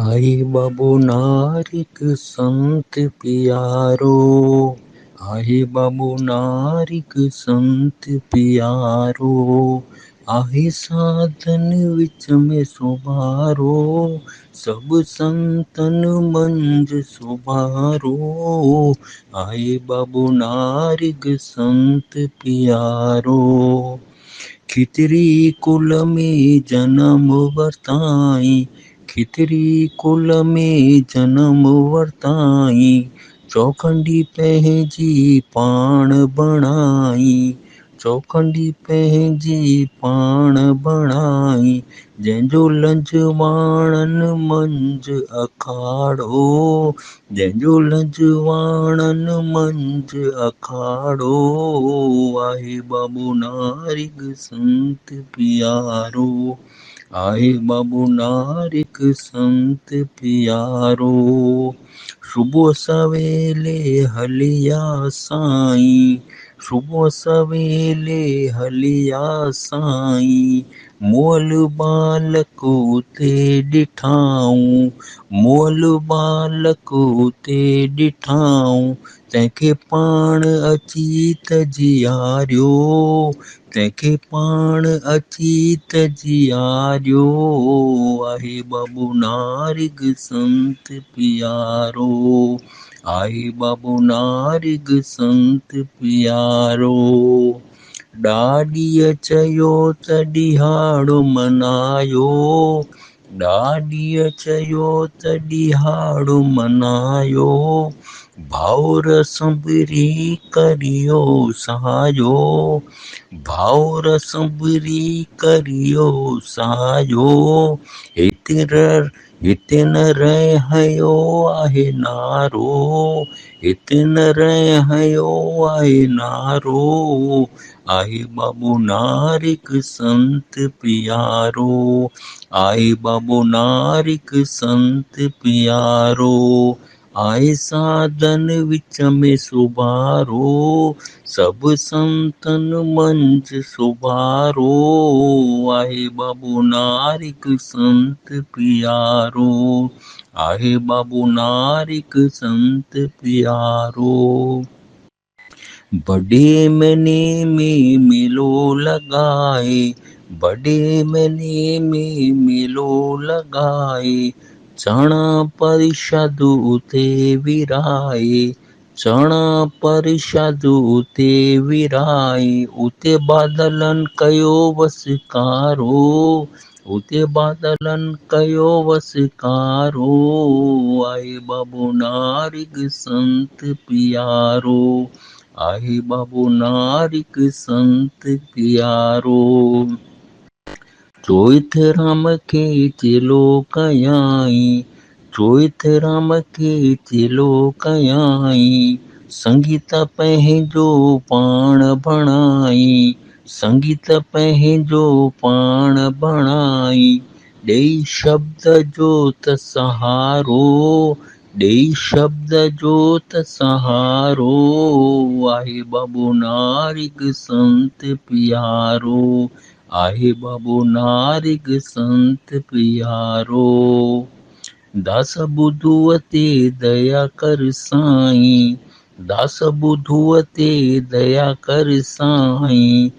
आई बाबू नारिक संत पियारो, आहे बाबू नारिक संत पियारो, आहे साधन विच में सुबारो, सब संतन मंझ सुबारो, आहे बाबू नारिक संत पियारो। खितरी कुल में जन्म वरताई, खितरी कुल में जन्म वरताई, चौखंडी पंहिंजी पाण बणाई, चौखंडी पंहिंजी पाण बणाई, जंहिंजो लंजवाणनि मंझ अखाड़ो, जंहिंजो लंजवाणनि मंझ अखाड़ो, आहे बाबू नारिक संत पियारो, आहे बाबू नारिक संत पियारो। सुबह सवेले हलिया साईं, सुबह सवेले हलिया साईं, मोल बालक उते ॾिठाऊं, मोल बालक उते ॾिठाऊं, तंहिंखे पाण अची त जीआरियो, तंहिंखे पाण अची त जीआरियो, आहे बाबू नारिक संत पियारो, आहे बाबू नारिक संत पियारो। ॾाॾीअ चयो त ॾिहाड़ो मनायो, ॾाॾीअ चयो त ॾिहाड़ो मनायो, भाउर संबरी करियो सायो, भाउर संबरी करियो सायो, हिते न रहियो आहे नारो, हिते न रहियो आहे नारो, आहे बाबू नारिक संत पियारो, आहे बाबू नारिक संत पियारो, आहे साधन विच में सुबारो, सब संतन मंझ सुबारो, आहे बाबू नारिक संत पियारो, आहे बाबू नारिक संत पियारो। बड़े महीने में मेलो लगाए, बड़े महीने में मेलो लगाए, चणा प्रसाद उते विराए, चणा प्रसाद उते विराए, उते बादलनि कयो वसकारो, उते बादलनि कयो वसकारो, आहे बाबू नारिक संत पियारो, आहे बाबू नारिक संत पियारो। चोइथ राम खे चेलो कयाई, चोइथ राम खे चेलो कयाई, संगीत पंहिंजो पाण बणाई, संगीत पंहिंजो पाण बणाई, ॾेई शब्द जो त सहारो, ॾेई शब्द जो त सहारो, आहे बाबू नारिक संत पियारो, आहे बाबू नारिक संत पियारो। दास ॿुधूअ ते दया कर साईं, दास ॿुधूअ ते दया कर साईं,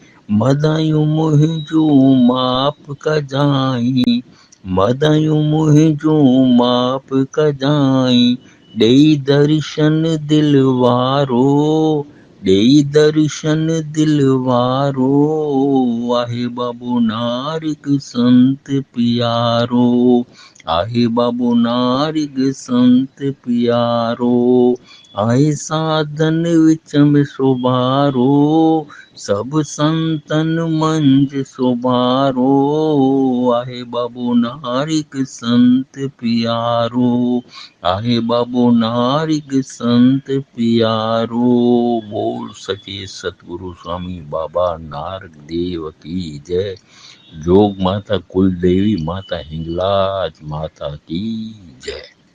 मदायूं मुंहिंजूं माफ़ कजाईं, मदायूं मुंहिंजूं माफ़ कजाईं, ॾेई दर्शन दिल वारो, ॾेई दर्शन दिल वारो, आहे बाबू नारिक संत पियारो, आहे बाबू नारिक संत पियारो, आहे साधन विच में सुबारो, सब संतन मंझ सुबारो, आहे बाबू नारिक संत पियारो, आहे बाबू नारिक संत पियारो। बोल सचे सतगुरु स्वामी बाबा नारक देव की जय। जोग माता कुल देवी माता हिंगलाज माता की जय।